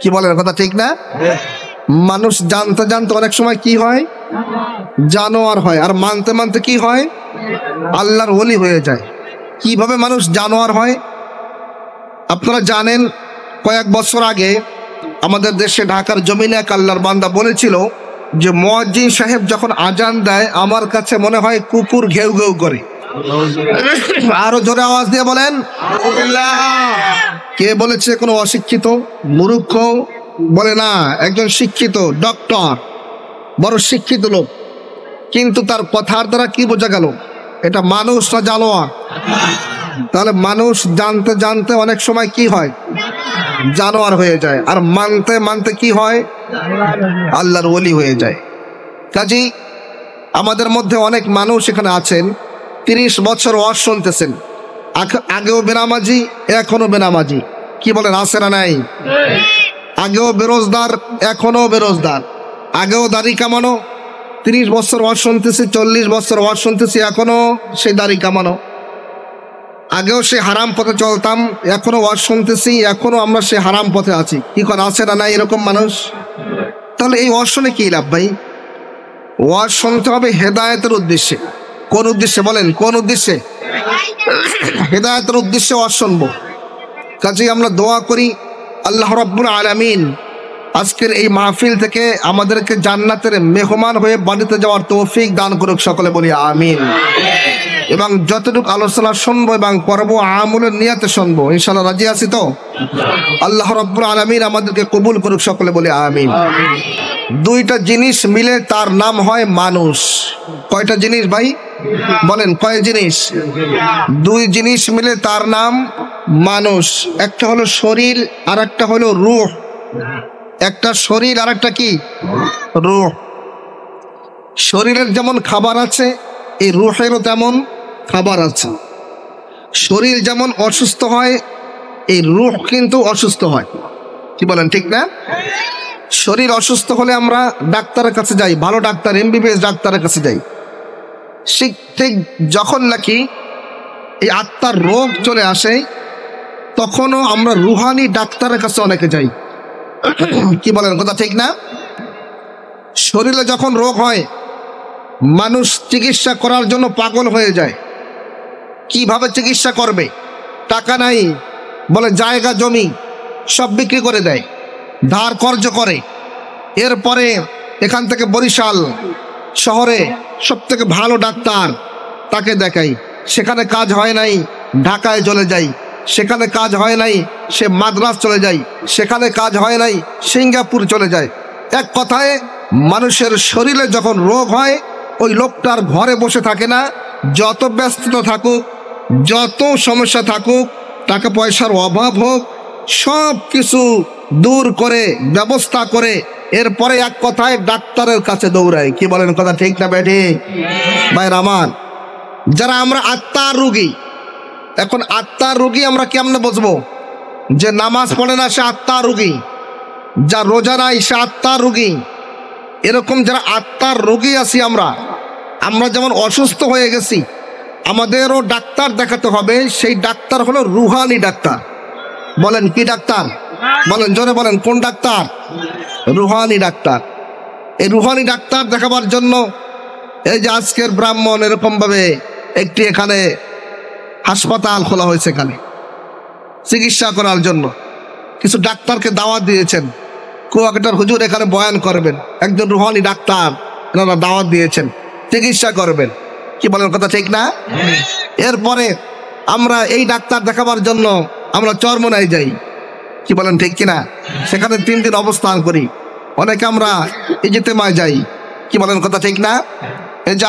কি বলেন, কথা ঠিক না? মানুষ জানতে জানতে অনেক সময় কি হয়, জানোয়ার হয়, আর মানতে মানতে কি হয়, আল্লাহর ওলি হয়ে যায়। কিভাবে মানুষ জানোয়ার হয়? আপনারা জানেন, কয়েক বছর আগে আমাদের দেশে ঢাকার জমিনে এক আল্লাহর বান্দা বলেছিল যে মুয়াজ্জিন সাহেব যখন আজান দেয় আমার কাছে মনে হয় কুকুর ঘেউ ঘেউ করে। আরো জোরে আওয়াজ দিয়ে বলেন। কে বলেছে? কোনো অশিক্ষিত মূর্খ বলে না, একজন শিক্ষিত ডক্টর, বড় শিক্ষিত লোক, কিন্তু তার কথার দ্বারা কি বোঝা গেল, এটা মানুষ না জানোয়ার? তাহলে মানুষ জানতে জানতে অনেক সময় কি হয়, জানোয়ার হয়ে যায়, আর মানতে মানতে কি হয়, আল্লাহর ওলি হয়ে যায়। কাজী আমাদের মধ্যে অনেক মানুষ এখানে আছেন 30 বছর ওয়াজ শুনতেছেন, আগেও বেনামাজি, এখনো বেনামাজি। কি বলেন, আছে না নাই? আগেও বেরোজগার, এখনো বেরোজগার। আগেও দাড়ি কামানো, 30 বছর ওয়াজ শুনতেছি, 40 বছর ওয়াজ শুনতেছি, এখনো সেই দাড়ি কামানো। আগেও সে হারাম পথে চলতাম, এখনো ওয়াজ শুনতেছি, এখনো আমরা সে হারাম পথে আছি। কি করে, আছে না নাই এরকম মানুষ? তাহলে এই ওয়াজ শুনে কি লাভ ভাই? ওয়াজ শুনতে হবে হেদায়েতের উদ্দেশ্যে। কোন উদ্দেশ্যে বলেন, কোন উদ্দেশ্যে? হেদায়েতের উদ্দেশ্যে ওয়াজ শুনবো। কাজেই আমরা দোয়া করি আল্লাহ রাব্বুল আলামিন আজকের এই মাহফিল থেকে আমাদেরকে জান্নাতের মেহমান হয়ে বাড়িতে যাওয়ার তৌফিক দান করুক, সকলে বলি আমিন। এবং যতটুকু আলোচনা শুনবো এবং পড়বো আমলের নিয়তে শুনবো, ইনশাআল্লাহ রাজি আছি তো? আল্লাহ রাব্বুল আলামিন আমাদেরকে কবুল করুক, সকলে বলি আমিন। দুইটা জিনিস মিলে তার নাম হয় মানুষ। কয়টা জিনিস ভাই বলেন, কয় জিনিস? দুই জিনিস মিলে তার নাম মানুষ। একটা হলো শরীর আর একটা হলো রূহ। একটা শরীর আর একটা কি, রূহ। শরীরের যেমন খাবার আছে, এই রূহেরও তেমন খাবার আছে। শরীর যেমন অসুস্থ হয়, এই রূহ কিন্তু অসুস্থ হয়। কি বলেন, ঠিক না? শরীর অসুস্থ হলে আমরা ডাক্তারের কাছে যাই, ভালো ডাক্তার, MBBS ডাক্তারের কাছে যাই। ঠিক যখন নাকি এই আত্মার রোগ চলে আসে, তখনও আমরা রুহানি ডাক্তারের কাছে অনেকে যাই। কি বলেন, কথা ঠিক না? শরীরে যখন রোগ হয়, মানুষ চিকিৎসা করার জন্য পাগল হয়ে যায়। কিভাবে চিকিৎসা করবে? টাকা নাই বলে জায়গা জমি সব বিক্রি করে দেয়, ধার কর্জ করে। এরপরে এখান থেকে বরিশাল শহরে সব থেকে ভালো ডাক্তার, তাকে দেখাই। সেখানে কাজ হয় নাই, ঢাকায় চলে যাই। সেখানে কাজ হয় নাই, সে মাদ্রাজ চলে যায়। সেখানে কাজ হয় নাই, সিঙ্গাপুর চলে যায়। এক কথায় মানুষের শরীরে যখন রোগ হয়, ওই লোকটার ঘরে বসে থাকে না। যত ব্যস্ততা থাকুক, যত সমস্যা থাকুক, টাকা পয়সার অভাব হোক, সব কিছু দূর করে ব্যবস্থা করে এরপরে এক কথায় ডাক্তারের কাছে দৌড়ায়। কি বলেন, কথা ঠিক না বেঠি? ভাইরা আমার, যারা আমরা আত্মার রোগী, এখন আত্মার রোগী আমরা কেমনে বুঝবো? যে নামাজ পড়ে না সে আত্মার রোগী, যা রোজা নাই সে আত্মার রোগী। এরকম যারা আত্মার রোগী আছি আমরা যেমন অসুস্থ হয়ে গেছি, আমাদেরও ডাক্তার দেখাতে হবে। সেই ডাক্তার হলো রুহানি ডাক্তার। বলেন কি ডাক্তার? বলেন জোরে বলেন, কোন ডাক্তার? Rouhani doctor. এই রুহানি ডাক্তার দেখাবার জন্য এই যে আজকের ব্রাহ্মণ এরকম ভাবে একটি এখানে হাসপাতাল খোলা হয়েছে, এখানে চিকিৎসা করার জন্য কিছু ডাক্তারকে দাওয়াত দিয়েছেন। কুয়াকাটার হুজুর এখানে বয়ান করবেন, একজন রুহানি ডাক্তার এনারা দাওয়াত দিয়েছেন, চিকিৎসা করবেন। কি বলেন, কথা ঠিক না? এরপরে আমরা এই ডাক্তার দেখাবার জন্য আমরা চরমোনায় যাই। কি বলেন, ঠিক কিনা? সেখানে 3 দিন অবস্থান করি। অনেকে আমরা ইজতেমায় যাই। কি বলেন, কথা ঠিক না? এই যে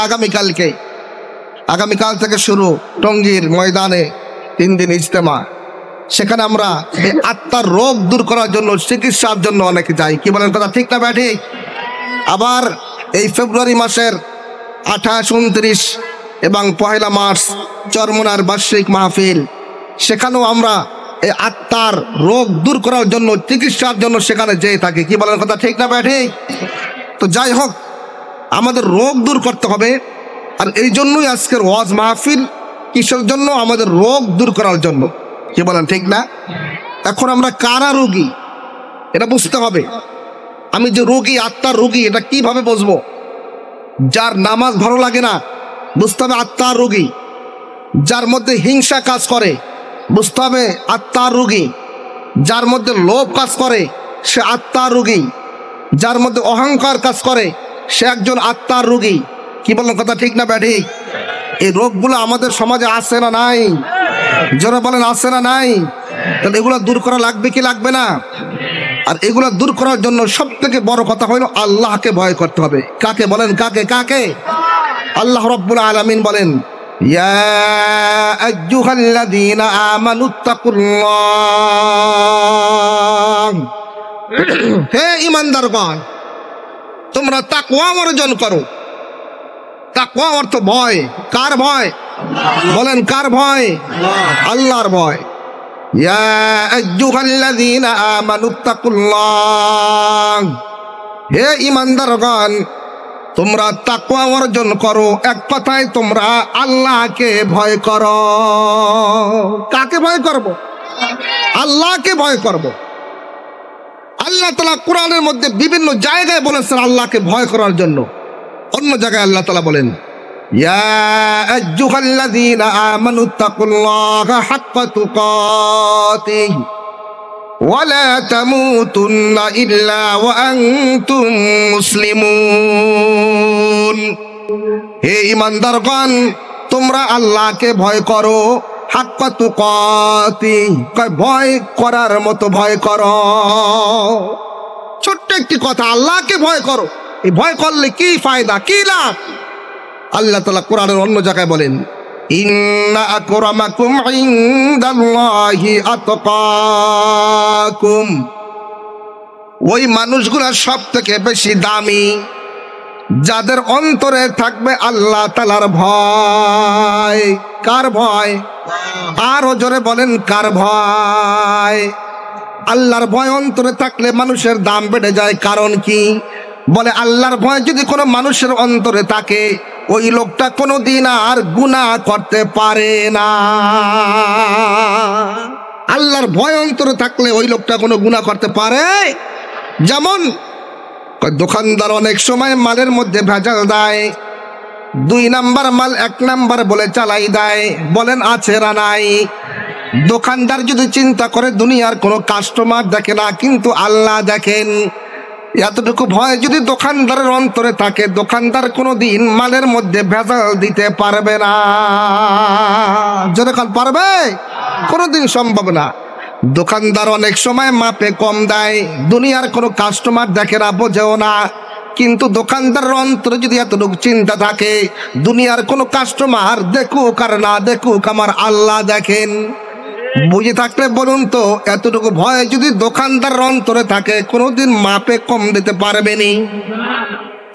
আগামীকাল থেকে শুরু টঙ্গীর ময়দানে 3 দিন ইজতেমা। সেখানে আমরা এই আত্মার রোগ দূর করার জন্য, চিকিৎসার জন্য অনেকে যাই। কি বলেন, কথা ঠিক না ব্যাঠি? আবার এই ফেব্রুয়ারি মাসের 28, 29 এবং 1 মার্চ চরমোনার বার্ষিক মাহফিল, সেখানেও আমরা এই আত্মার রোগ দূর করার জন্য, চিকিৎসার জন্য সেখানে যেয়ে থাকি। কি বলেন, কথা ঠিক না ব্যাঠি? তো যাই হোক, আমাদের রোগ দূর করতে হবে। আর এই জন্যই আজকের ওয়াজ মাহফিল। কিসের জন্য? আমাদের রোগ দূর করার জন্য। কি বলেন, ঠিক না? এখন আমরা কারা রোগী? এটা বুঝতে হবে। আমি যে রোগী, আত্মার রোগী, এটা কিভাবে বুঝবো? যার নামাজ ভালো লাগে না, বুঝতে হবে আত্মার রোগী। যার মধ্যে হিংসা কাজ করে, বুঝতে হবে আত্মার রোগী। যার মধ্যে লোভ কাজ করে, সে আত্মার রোগী। যার মধ্যে অহংকার কাজ করে, সে একজন আত্মার রোগী। কি বলেন, কথা ঠিক না ব্যাঠিক? এই রোগগুলো আমাদের সমাজে আছে না নাই? যারা বলেন আছে না নাই? তাহলে এগুলো দূর করা লাগবে কি লাগবে না? আর এগুলো দূর করার জন্য সব থেকে বড় কথা হলো আল্লাহকে ভয় করতে হবে। কাকে বলেন? কাকে কাকে? আল্লাহ রাব্বুল আলামিন বলেন, ইয়া আইয়ুহাল্লাযীনা আমানুত্তাকুল্লাহ, হে ঈমানদারগণ, তোমরা তাকওয়া অর্জন করো। তাকওয়া অর্থ ভয়। কার ভয়? বলেন কার ভয়? আল্লাহর ভয়। ইয়া আইয়ুহাল্লাযীনা আমানুত্তাকুল্লাহ, হে ঈমানদারগণ, তোমরা তাকওয়া অর্জন করো। এক কথায় তোমরা আল্লাহকে ভয় করো। কাকে ভয় করব? আল্লাহকে ভয় করব। আল্লাহ তাআলা কোরআনের মধ্যে বিভিন্ন জায়গায় বলেছেন আল্লাহকে ভয় করার জন্য। অন্য জায়গায় আল্লাহ তাআলা বলেন, ইয়া আইয়ুহাল্লাযীনা আমানুত্তাকুল্লাহা হাক্কা তুকাতিহি ওয়া লা তামুতুন্না ইল্লা ওয়া আনতুম মুসলিমুন। হে ঈমানদারগণ, তোমরা আল্লাহকে ভয় করো। হাক্কা তুকাতিহি, ভয় করার মতো ভয় করো। ছোট্ট একটি কথা, আল্লাহকে ভয় করো। এই ভয় করলে কি ফায়দা, কি লাভ? আল্লাহ তাআলা কোরআনের অন্য জায়গায় বলেন, ইন্না আকরামাকুম ইনদাল্লাহি আতকাকুম, ওই মানুষগুলা সব থেকে বেশি দামি যাদের অন্তরে থাকবে আল্লাহ তাআলার ভয়। কার ভয়? আরো জোরে বলেন, কার ভয়? আল্লাহর ভয় অন্তরে থাকলে মানুষের দাম বেড়ে যায়। কারণ কি? বলে আল্লাহর ভয় যদি কোনো মানুষের অন্তরে থাকে, ওই লোকটা কোনোদিন আর গুনাহ করতে পারে না। আল্লাহর ভয় অন্তরে থাকলে ওই লোকটা কোনো গুনাহ করতে পারে। যেমন দোকানদার অনেক সময় মালের মধ্যে ভেজাল দেয়, 2 নাম্বার মাল 1 নাম্বার বলে চালাই দেয়। বলেন আছে না নাই? দোকানদার যদি চিন্তা করে দুনিয়ার কোনো কাস্টমার দেখে না, কিন্তু আল্লাহ দেখেন, এতটুকু ভয় যদি দোকানদারের অন্তরে থাকে, দোকানদার কোনোদিন মালের মধ্যে ভেজাল দিতে পারবে না। যতক্ষণ পারবে, কোনোদিন সম্ভব না। দোকানদার অনেক সময় মাপে কম দেয়, দুনিয়ার কোনো কাস্টমার দেখে না, বোঝেও না, কিন্তু দোকানদারের অন্তরে যদি এতটুকু চিন্তা থাকে, দুনিয়ার কোনো কাস্টমার দেখুক আর না দেখুক, আমার আল্লাহ দেখেন। বুঝে থাকলে বলুন তো, এতটুকু ভয় যদি দোকানদারের অন্তরে থাকে, কোনোদিন মাপে কম দিতে পারবে নি?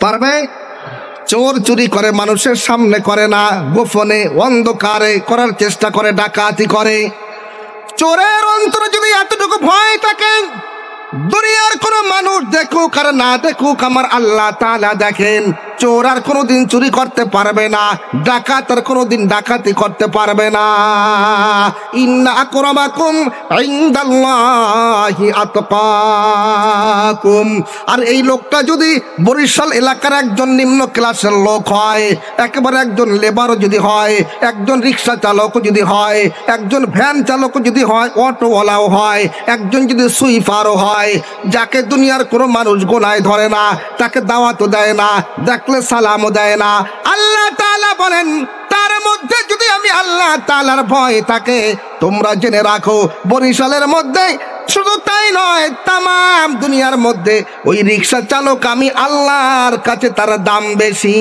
পারবে? চোর চুরি করে মানুষের সামনে করে না, গোপনে অন্ধকারে করার চেষ্টা করে, ডাকাতি করে। চোরের অন্তরে যদি এতটুকু ভয় থাকে, দুনিয়ার কোনো মানুষ দেখুক আর না দেখুক, আমার আল্লাহ তাআলা দেখেন। চোর আর কোনোদিন চুরি করতে পারবে না, ডাকাত আর কোনোদিন ডাকাতি করতে পারবে না। ইন্না আকরামাকুম ইনদাল্লাহি আতকাকুম। আর এই লোকটা যদি বরিশাল এলাকার একজন নিম্ন ক্লাসের লোক হয়, একেবারে একজন লেবারও যদি হয়, একজন রিক্সা চালকও যদি হয়, একজন ভ্যান চালকও যদি হয়, অটোওয়ালাও হয়, একজন যদি সুইপারও হয়, যাকে দুনিয়ার কোনো মানুষ গোনায় ধরে না, তাকে দাওয়াতও দেয় না, দেখলে সালামও দেয় না, আল্লাহ তাআলা বলেন তার মধ্যে যদি আমি আল্লাহ তাআলার ভয় থাকে, তোমরা জেনে রাখো বরিশালের মধ্যে শুধু তাই নয়, তামাম দুনিয়ার মধ্যে ওই রিক্সা চালক আমি আল্লাহর কাছে তার দাম বেশি।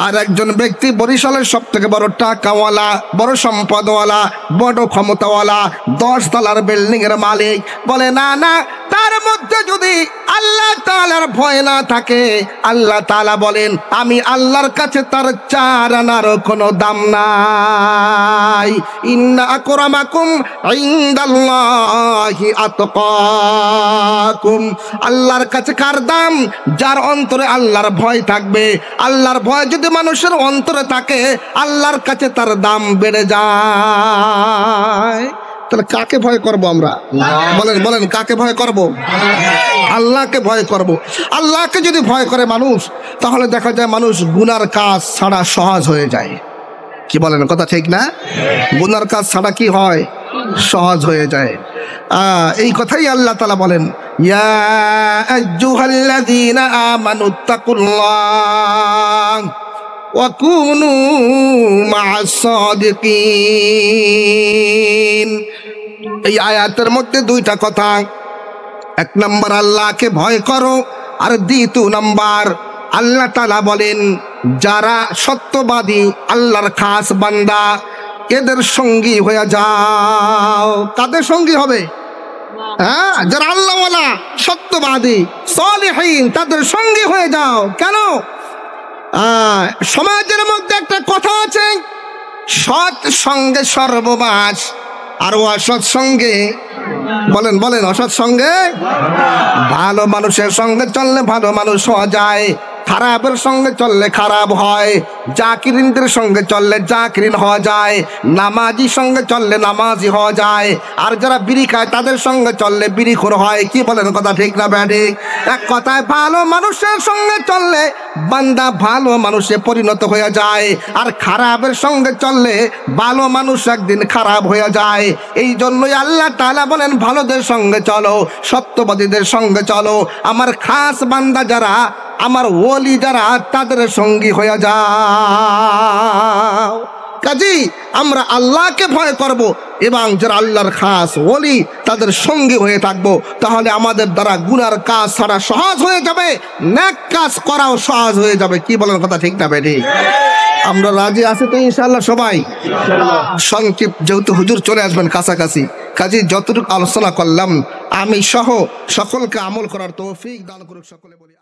আর একজন ব্যক্তি বরিশালের সব থেকে বড় টাকাওয়ালা, বড় সম্পদওয়ালা, বড় ক্ষমতাওয়ালা, 10 তলার বিল্ডিং এর মালিক, বলে না না, তার মধ্যে যদি আল্লাহ তাআলার ভয় না থাকে, আল্লাহ তাআলা বলেন আমি আল্লাহর কাছে তার 4 আনারও কোনো দাম নাই। ইন্না আকরামাকুম ইনদাল্লাহি আতকাকুম। আল্লাহর কাছে কার দাম? যার অন্তরে আল্লাহর ভয় থাকবে। আল্লাহর ভয় যদি মানুষের অন্তরে থাকে, আল্লাহর কাছে তার দাম বেড়ে যায়। তাহলে কাকে ভয় করব আমরা? বলেন বলেন, কাকে ভয় করব? আল্লাহকে ভয় করব। আল্লাহকে যদি ভয় করে মানুষ, তাহলে দেখা যায় মানুষ গুনার কাজ ছাড়া সহজ হয়ে যায়। কি বলেন, কথা ঠিক না? গুনার কাজ ছাড়া কি হয়? সহজ হয়ে যায়। এই কথাই আল্লাহ তাআলা বলেন, ইয়া আইয়ুহাল্লাযীনা আমানুত্তাকুল্লাহ ওয়া কুনু মা'আস সাদিকিন। এই আয়াতের মধ্যে দুইটা কথা। এক নম্বর, আল্লাহকে ভয় করো, আর দ্বিতীয় নম্বর, আল্লাহ তাআলা বলেন যারা সত্যবাদী, আল্লাহর খাস বান্দা, এদের সঙ্গী হয়ে যাও। কাদের সঙ্গী হবে? হ্যাঁ, যারা আল্লাহওয়ালা, সত্যবাদী, সালেহীন, তাদের সঙ্গী হয়ে যাও। কেন? সমাজের মধ্যে একটা কথা আছে, সৎ সঙ্গে সর্ববাস, আর অসৎ সঙ্গে, বলেন বলেন, অসৎ সঙ্গে। ভালো মানুষের সঙ্গে চললে ভালো মানুষ হওয়া যায়, খারাপের সঙ্গে চললে খারাপ হয়। জাকিরিনদের সঙ্গে চললে জাকিরিন হওয়া যায়, নামাজি সঙ্গে চললে নামাজি হওয়া যায়, আর যারা বিড়ি খায় তাদের সঙ্গে চললে বিড়িখোর হয়। কি বলেন, কথা ঠিক না ব্যাডি? এক কথায়, ভালো মানুষের সঙ্গে চললে বান্দা ভালো মানুষে পরিণত হয়ে যায়, আর খারাপের সঙ্গে চললে ভালো মানুষ একদিন খারাপ হয়ে যায়। এই জন্যই আল্লাহ তাআলা বলেন ভালোদের সঙ্গে চলো, সত্যবাদীদের সঙ্গে চলো, আমার খাস বান্দা যারা, আমার ওলি যারা, তাদের সঙ্গী হয়ে যাও। কাজী আমরা আল্লাহকে ভয় করব এবং যারা আল্লাহর খাস ওলি, তাদের সঙ্গী হয়ে থাকবো। তাহলে আমাদের দ্বারা গুনার কাজ ছাড়া সহজ হয়ে যাবে, নেক কাজ করাও সহজ হয়ে যাবে। কি বলেন, কথা ঠিক না বেটি? আমরা রাজি আছি তো ইনশাআল্লাহ সবাই? সংক্ষিপ্ত, যেহেতু হুজুর চলে আসবেন কাছাকাছি, কাজী যতটুকু আলোচনা করলাম আমি সহ সকলকে আমল করার তৌফিক দান করুক সকলে বলি।